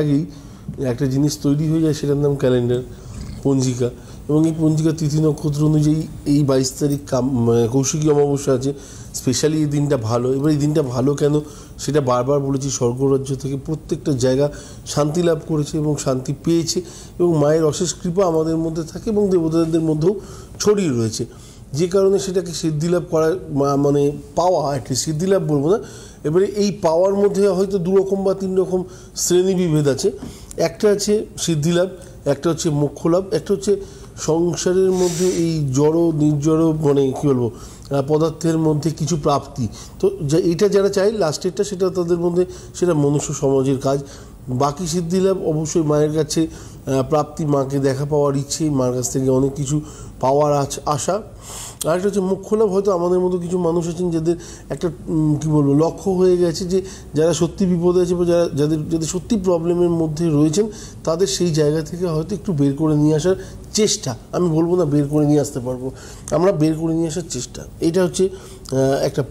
আগেই একটা জিনিস তৈরি হয়ে যায়, সেটার নাম ক্যালেন্ডার, পঞ্জিকা। এবং এই পঞ্জিকার তিথি নক্ষত্র অনুযায়ী এই 22 তারিখ কৌশিকী অমাবস্যা আছে। স্পেশালি এই দিনটা ভালো। এবার এই দিনটা ভালো কেন সেটা বারবার বলেছি। স্বর্গরাজ্য থেকে প্রত্যেকটা জায়গা শান্তি লাভ করেছে এবং শান্তি পেয়েছে, এবং মায়ের অশেষ কৃপা আমাদের মধ্যে থাকে এবং দেবতাদের মধ্যেও ছড়িয়ে রয়েছে, যে কারণে সেটাকে সিদ্ধিলাভ করার মানে পাওয়া, একটি সিদ্ধিলাভ বলবো না। এবারে এই পাওয়ার মধ্যে হয়তো 2 রকম বা 3 রকম শ্রেণীবিভেদ আছে। একটা আছে সিদ্ধিলাভ, একটা হচ্ছে মোক্ষলাভ, একটা হচ্ছে সংসারের মধ্যে এই জড় নির্জড় মানে কী বলবো পদার্থের মধ্যে কিছু প্রাপ্তি। তো এটা যারা চায় লাস্টেরটা, সেটা তাদের মধ্যে সেটা মনুষ্য সমাজের কাজ। বাকি সিদ্ধিলাভ অবশ্যই মায়ের কাছে প্রাপ্তি, মাকে দেখা পাওয়ার ইচ্ছে, মার কাছ থেকে অনেক কিছু পাওয়ার আশা। আরেকটা হচ্ছে মোক্ষলাভ। হয়তো আমাদের মতো কিছু মানুষ আছেন যাদের একটা কী বলবো লক্ষ্য হয়ে গেছে, যে যারা সত্যি বিপদে আছে বা যাদের সত্যি প্রবলেমের মধ্যে রয়েছেন, তাদের সেই জায়গা থেকে হয়তো একটু বের করে নিয়ে আসার চেষ্টা। আমি বলবো না বের করে নিয়ে আসতে পারবো, আমরা বের করে নিয়ে আসার চেষ্টা। এটা হচ্ছে একটা